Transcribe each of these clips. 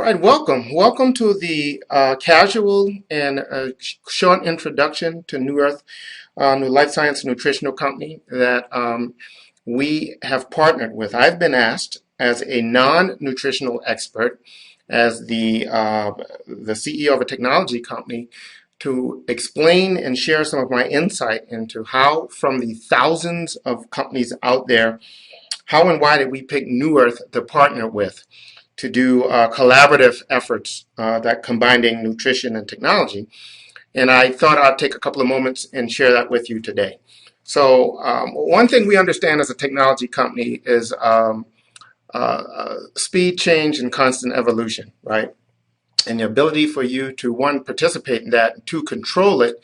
right, welcome. Welcome to the casual and short introduction to New Earth, New Life Science Nutritional Company that we have partnered with. I've been asked as a non-nutritional expert, as the CEO of a technology company, to explain and share some of my insight into how, from the thousands of companies out there, how and why did we pick New Earth to partner with to do collaborative efforts that combining nutrition and technology. And I thought I'd take a couple of moments and share that with you today. So one thing we understand as a technology company is speed, change, and constant evolution, right? And the ability for you to, one, participate in that, and two, control it,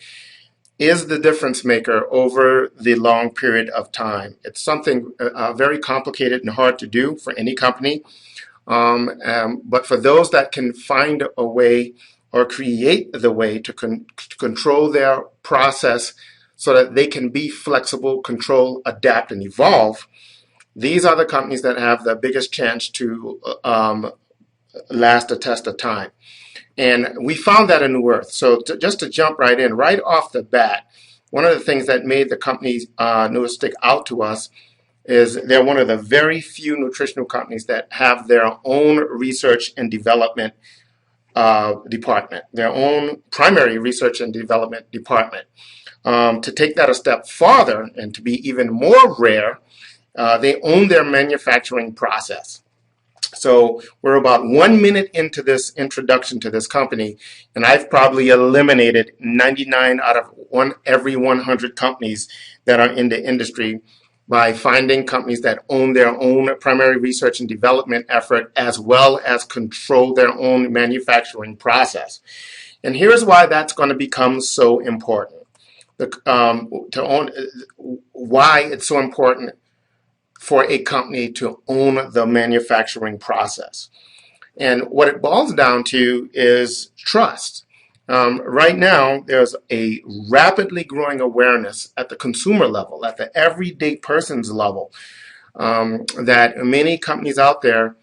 is the difference maker over the long period of time. It's something very complicated and hard to do for any company. But for those that can find a way or create the way to control their process so that they can be flexible, control, adapt, and evolve, these are the companies that have the biggest chance to last a test of time. And we found that in New Earth. So just to jump right in, right off the bat, one of the things that made the company New Earth stick out to us is they're one of the very few nutritional companies that have their own research and development department, their own primary research and development department. To take that a step farther and to be even more rare, they own their manufacturing process. So we're about 1 minute into this introduction to this company, and I've probably eliminated 99 out of every 100 companies that are in the industry by finding companies that own their own primary research and development effort as well as control their own manufacturing process. And here's why that's going to become so important. Why it's so important for a company to own the manufacturing process. And what it boils down to is trust. Right now, there's a rapidly growing awareness at the consumer level, at the everyday person's level, that many companies out there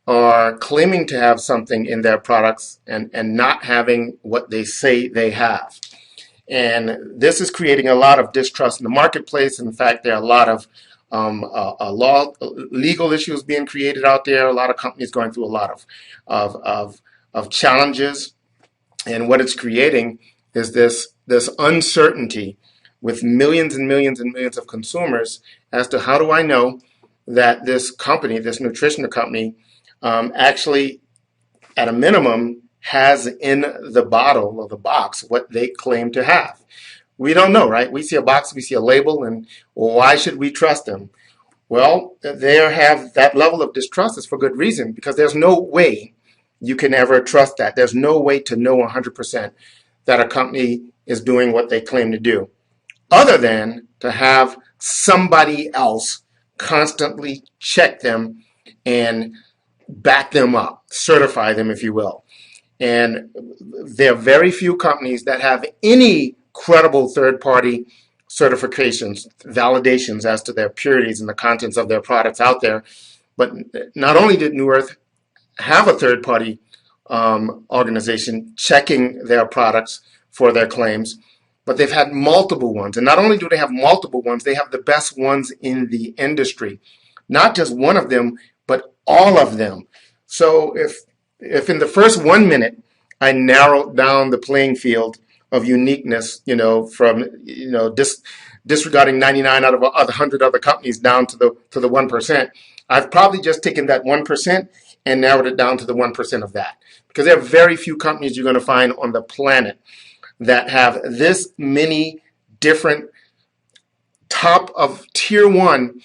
are claiming to have something in their products and not having what they say they have. And this is creating a lot of distrust in the marketplace. In fact, there are a lot of legal issues being created out there, a lot of companies going through a lot of challenges. And what it's creating is this uncertainty with millions and millions and millions of consumers as to how do I know that this company, this nutritional company, actually, at a minimum, has in the bottle or the box what they claim to have. We don't know, right? We see a box, we see a label, and why should we trust them? Well, they have that level of distrust is for good reason, because there's no way you can ever trust that. There's no way to know 100% that a company is doing what they claim to do, other than to have somebody else constantly check them and back them up, certify them, if you will. And there are very few companies that have any credible third-party certifications, validations as to their purities and the contents of their products out there. But not only did New Earth have a third-party organization checking their products for their claims, but they've had multiple ones. And not only do they have multiple ones, they have the best ones in the industry. Not just one of them, but all of them. So if in the first 1 minute I narrowed down the playing field of uniqueness, from disregarding 99 out of 100 other companies down to the 1%, I've probably just taken that 1% and narrowed it down to the 1% of that. Because there are very few companies you're going to find on the planet that have this many different top of tier one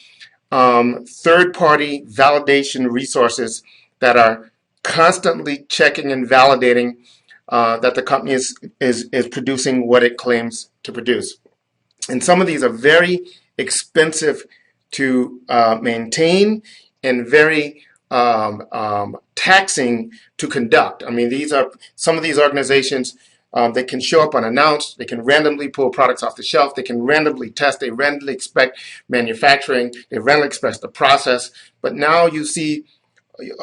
third-party validation resources that are constantly checking and validating that the company is producing what it claims to produce. And some of these are very expensive to maintain and very taxing to conduct. I mean, some of these organizations, they can show up unannounced, they can randomly pull products off the shelf, they can randomly test, they randomly inspect manufacturing, they randomly inspect the process. But now you see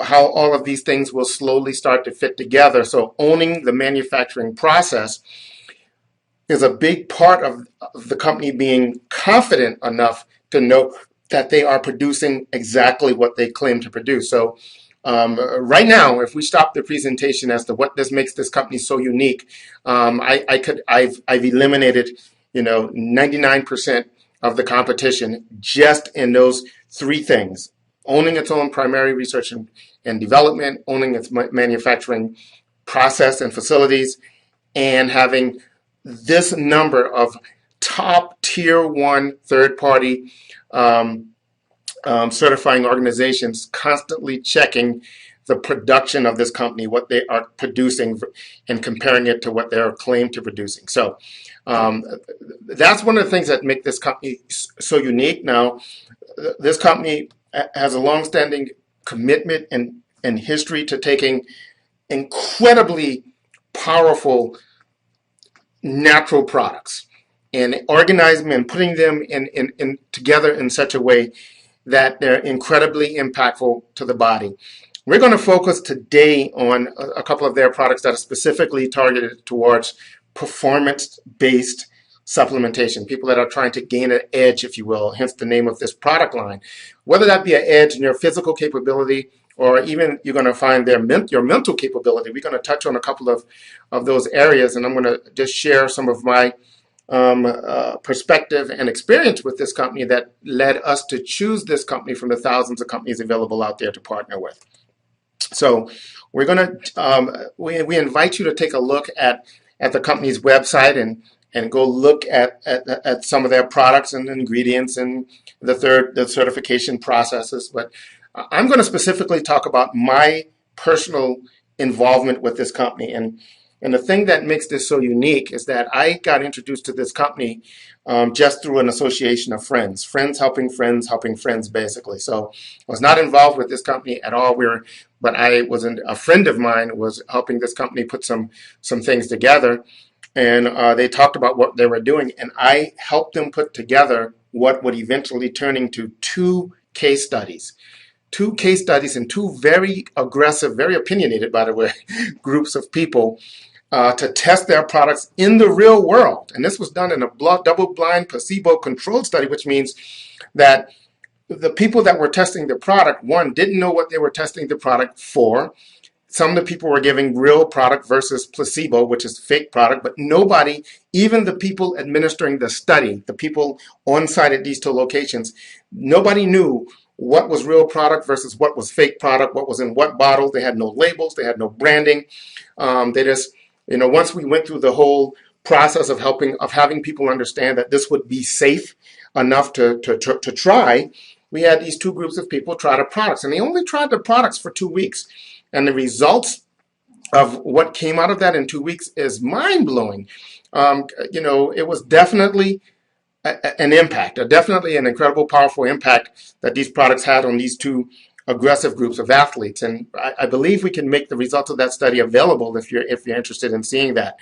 how all of these things will slowly start to fit together. So owning the manufacturing process is a big part of the company being confident enough to know that they are producing exactly what they claim to produce. So right now, if we stop the presentation as to what this makes this company so unique, I've eliminated 99% of the competition just in those three things: owning its own primary research and development, owning its manufacturing process and facilities, and having this number of top tier one third party certifying organizations constantly checking the production of this company, what they are producing, and comparing it to what they are claimed to producing. So that's one of the things that make this company so unique. Now, this company has a long-standing commitment and history to taking incredibly powerful natural products and organizing them and putting them in together in such a way that they're incredibly impactful to the body. We're going to focus today on a couple of their products that are specifically targeted towards performance-based supplementation, people that are trying to gain an edge, if you will, hence the name of this product line. Whether that be an edge in your physical capability or even you're going to find your mental capability. We're going to touch on a couple of those areas, and I'm going to just share some of my perspective and experience with this company that led us to choose this company from the thousands of companies available out there to partner with. So we're going to we invite you to take a look at the company's website and go look at some of their products and ingredients and the certification processes. But I'm going to specifically talk about my personal involvement with this company. And the thing that makes this so unique is that I got introduced to this company just through an association of friends. Friends helping friends, basically. So I was not involved with this company at all. But a friend of mine was helping this company put some things together. And they talked about what they were doing. And I helped them put together what would eventually turn into two case studies and two very aggressive, very opinionated, by the way, groups of people to test their products in the real world. And this was done in a double-blind, placebo-controlled study, which means that the people that were testing the product, one, didn't know what they were testing the product for. Some of the people were giving real product versus placebo, which is fake product, but nobody, even the people administering the study, the people on site at these two locations, nobody knew what was real product versus what was fake product, what was in what bottle. They had no labels, they had no branding. They just, once we went through the whole process of having people understand that this would be safe enough to try, we had these two groups of people try the products, and they only tried the products for 2 weeks. And the results of what came out of that in 2 weeks is mind-blowing. It was definitely an impact, definitely an incredible, powerful impact that these products had on these two aggressive groups of athletes. And I believe we can make the results of that study available if you're interested in seeing that.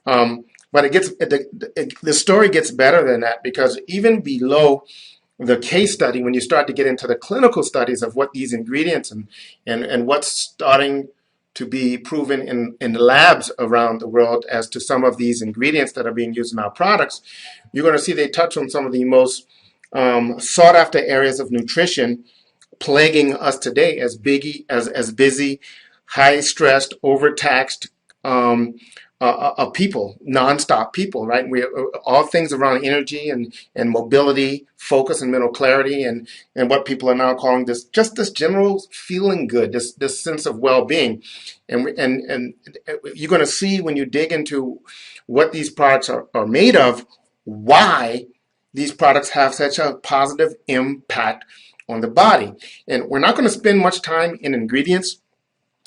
But the story gets better than that, because even below the case study, when you start to get into the clinical studies of what these ingredients and what's starting to be proven in the labs around the world as to some of these ingredients that are being used in our products, you're going to see they touch on some of the most sought after areas of nutrition plaguing us today as busy, high stressed, overtaxed people, nonstop people, right? We all things around energy and mobility, focus and mental clarity, and what people are now calling this general feeling good, this sense of well-being, and you're going to see when you dig into what these products are made of, why these products have such a positive impact on the body. And we're not going to spend much time in ingredients.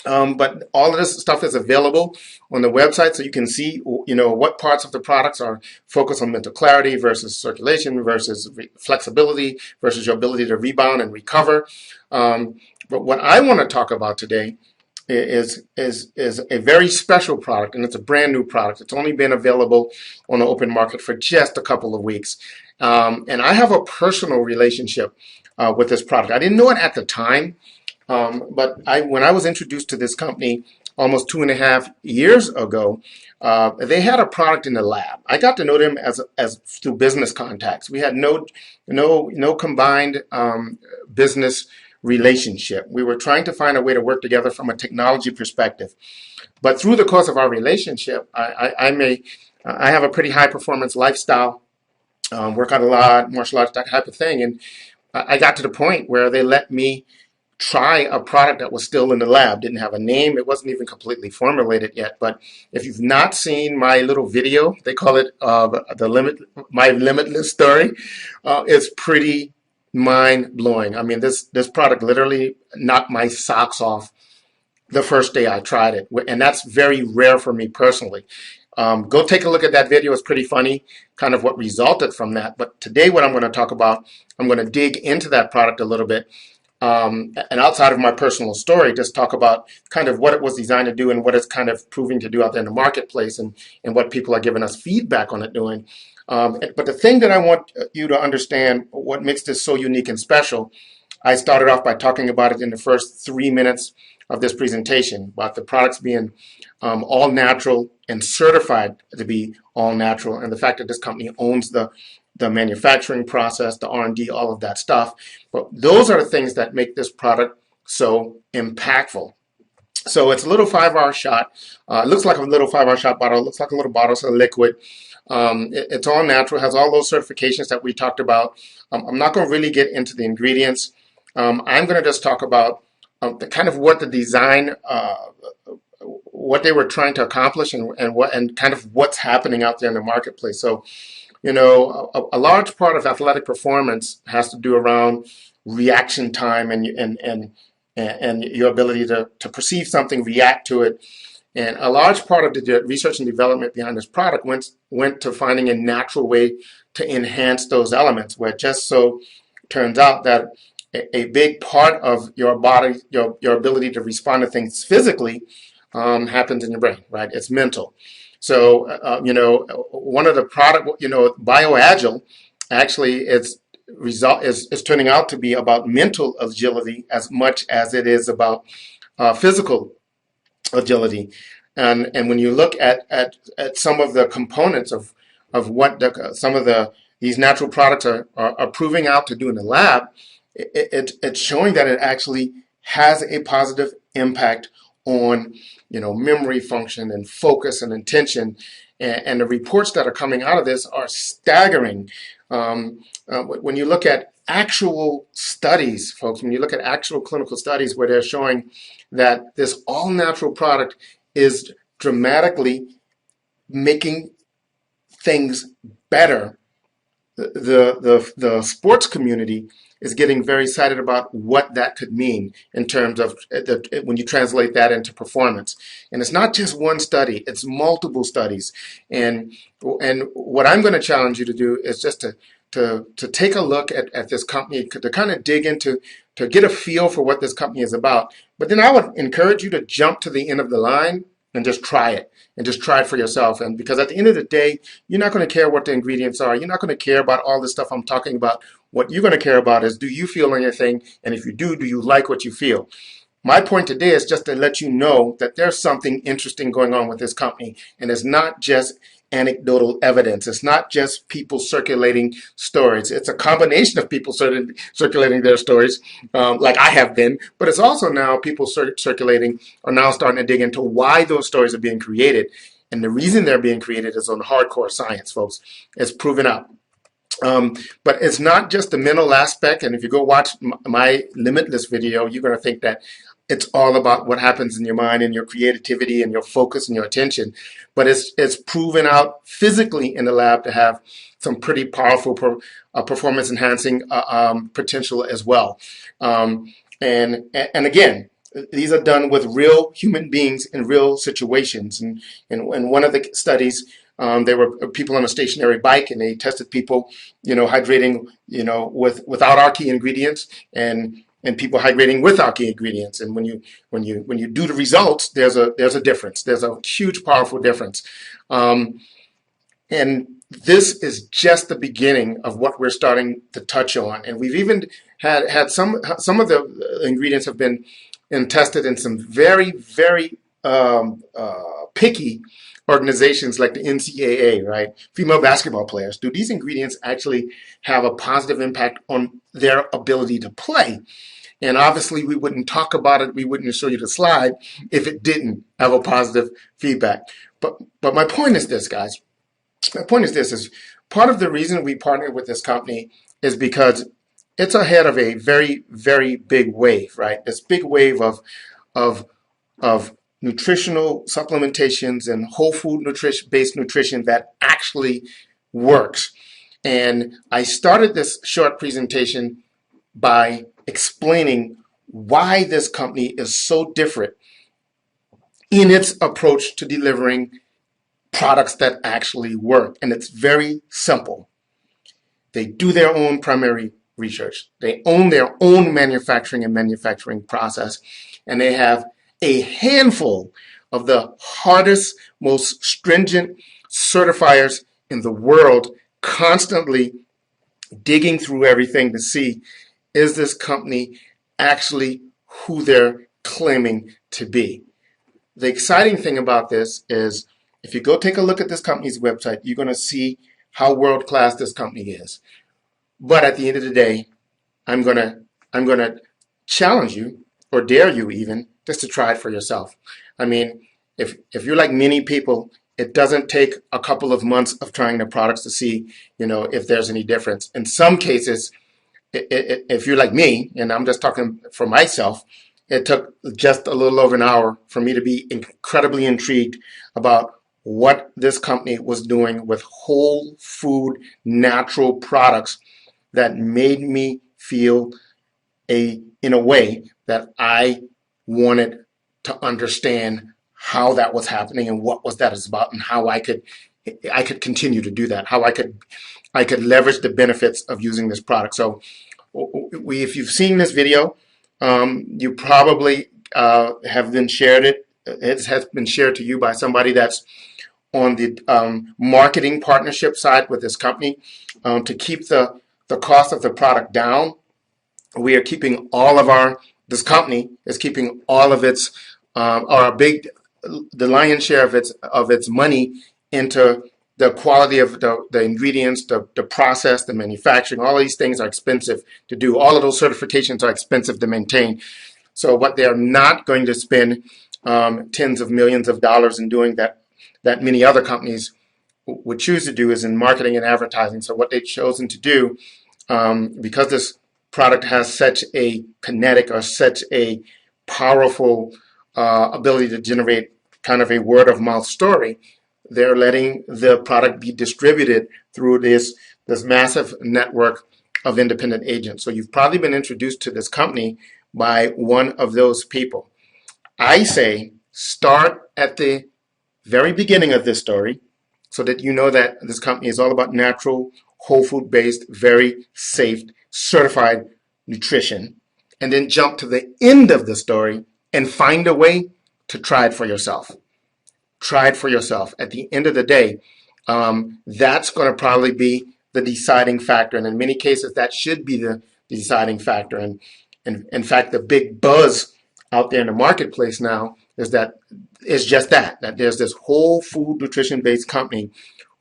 But all of this stuff is available on the website, so you can see, what parts of the products are focused on mental clarity versus circulation versus flexibility versus your ability to rebound and recover. But what I want to talk about today is a very special product, and it's a brand new product. It's only been available on the open market for just a couple of weeks. And I have a personal relationship with this product. I didn't know it at the time. But when I was introduced to this company almost 2.5 years ago, they had a product in the lab. I got to know them as through business contacts. We had no combined business relationship. We were trying to find a way to work together from a technology perspective. But through the course of our relationship, I have a pretty high performance lifestyle, work out a lot, martial arts, that type of thing, and I got to the point where they let me try a product that was still in the lab, didn't have a name, it wasn't even completely formulated yet. But if you've not seen my little video, they call it my limitless story. It's pretty mind blowing. I mean, this product literally knocked my socks off the first day I tried it, and that's very rare for me personally. Go take a look at that video. It's pretty funny, kind of what resulted from that. But today, what I'm going to talk about, I'm going to dig into that product a little bit. And outside of my personal story, just talk about kind of what it was designed to do and what it's kind of proving to do out there in the marketplace, and what people are giving us feedback on it doing. But the thing that I want you to understand, what makes this so unique and special, I started off by talking about it in the first 3 minutes of this presentation, about the products being all natural and certified to be all natural, and the fact that this company owns the manufacturing process, the R&D, all of that stuff. But those are the things that make this product so impactful. So it's a little 5-hour shot. It looks like a little 5-hour shot bottle. It looks like a little bottle, so liquid. It's all natural, has all those certifications that we talked about. I'm not going to really get into the ingredients. I'm going to just talk about the kind of what the design, what they were trying to accomplish, and kind of what's happening out there in the marketplace. So, you know, a large part of athletic performance has to do around reaction time and your ability to perceive something, react to it. And a large part of the research and development behind this product went to finding a natural way to enhance those elements, where it just so turns out that a big part of your body, your ability to respond to things physically, happens in your brain, right? It's mental. So, you know, one of the product, you know, BioAgile, actually is turning out to be about mental agility as much as it is about physical agility. And when you look at some of the components of what some of these natural products are proving out to do in the lab, it's showing that it actually has a positive impact on, you know, memory function and focus and attention. And the reports that are coming out of this are staggering. When you look at actual studies, folks, when you look at actual clinical studies where they're showing that this all-natural product is dramatically making things better, the sports community is getting very excited about what that could mean in terms of when you translate that into performance. And it's not just one study, it's multiple studies. And what I'm going to challenge you to do is just to take a look at this company, to kind of dig into, to get a feel for what this company is about. But then I would encourage you to jump to the end of the line and just try it, and just try it for yourself. And because at the end of the day, you're not going to care what the ingredients are. You're not going to care about all the stuff I'm talking about. What you're going to care about is, do you feel anything? And if you do you like what you feel? My point today is just to let you know that there's something interesting going on with this company, and it's not just anecdotal evidence. It's not just people circulating stories. It's a combination of people circulating their stories, like I have been, but it's also now people circulating are now starting to dig into why those stories are being created. And the reason they're being created is on hardcore science, folks. It's proven out. But it's not just the mental aspect. And if you go watch my Limitless video, you're going to think that it's all about what happens in your mind and your creativity and your focus and your attention. But it's proven out physically in the lab to have some pretty powerful performance enhancing potential as well. And again, these are done with real human beings in real situations. And in one of the studies, there were people on a stationary bike, and they tested people, you know, hydrating, you know, without our key ingredients, and people hydrating with our key ingredients. And when you do the results, there's a difference. There's a huge, powerful difference. And this is just the beginning of what we're starting to touch on. And we've even had some of the ingredients have been tested in some very, very picky organizations like the NCAA, right? Female basketball players. Do these ingredients actually have a positive impact on their ability to play? And obviously, we wouldn't talk about it. We wouldn't show you the slide if it didn't have a positive feedback. But my point is this, guys. My point is this: is part of the reason we partnered with this company is because it's ahead of a very, very big wave, right? This big wave of of nutritional supplementations and whole food based nutrition that actually works. And I started this short presentation by explaining why this company is so different in its approach to delivering products that actually work. And it's very simple. They do their own primary research. They own their own manufacturing process, and they have a handful of the hardest, most stringent certifiers in the world constantly digging through everything to see, is this company actually who they're claiming to be? The exciting thing about this is if you go take a look at this company's website, you're going to see how world-class this company is. But at the end of the day, I'm gonna challenge you, or dare you even, just to try it for yourself. I mean, if you're like many people, it doesn't take a couple of months of trying the products to see, if there's any difference. In some cases, if you're like me, and I'm just talking for myself, it took just a little over an hour for me to be incredibly intrigued about what this company was doing with whole food natural products that made me feel in a way that I wanted to understand how that was happening and what was that about, and how I could continue to do that, how I could leverage the benefits of using this product. So if you've seen this video, you probably have been shared it. It has been shared to you by somebody that's on the marketing partnership side with this company to keep the cost of the product down. We are keeping this company is keeping all of its, the lion's share of its money into the quality of the ingredients, the process, the manufacturing. All of these things are expensive to do. All of those certifications are expensive to maintain. So what they're not going to spend tens of millions of dollars in doing that many other companies would choose to do is in marketing and advertising. So what they've chosen to do, because this product has such a kinetic or such a powerful ability to generate kind of a word of mouth story, they're letting the product be distributed through this massive network of independent agents. So you've probably been introduced to this company by one of those people. I say start at the very beginning of this story so that you know that this company is all about natural, whole food based, very safe, certified nutrition, and then jump to the end of the story and find a way to try it for yourself. Try it for yourself. At the end of the day, that's going to probably be the deciding factor, and in many cases that should be the deciding factor. And in fact, the big buzz out there in the marketplace now is just that there's this whole food nutrition based company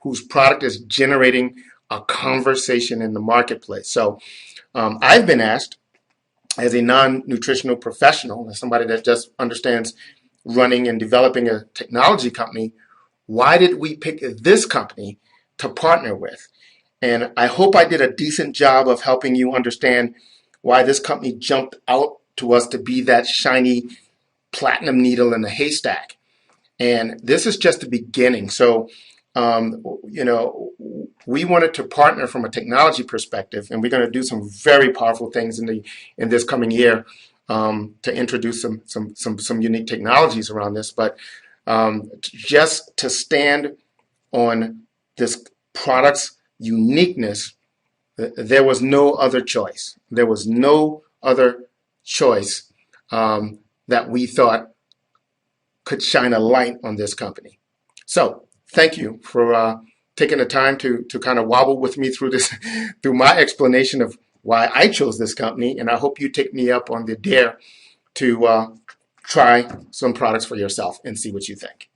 whose product is generating a conversation in the marketplace. So I've been asked, as a non-nutritional professional, as somebody that just understands running and developing a technology company, why did we pick this company to partner with? And I hope I did a decent job of helping you understand why this company jumped out to us to be that shiny platinum needle in the haystack. And this is just the beginning. So, we wanted to partner from a technology perspective, and we're going to do some very powerful things in this coming year to introduce some unique technologies around this. But just to stand on this product's uniqueness, there was no other choice. There was no other choice that we thought could shine a light on this company. So thank you for taking the time to kind of wobble with me through my explanation why I chose this company, and I hope you take me up on the dare to try some products for yourself and see what you think.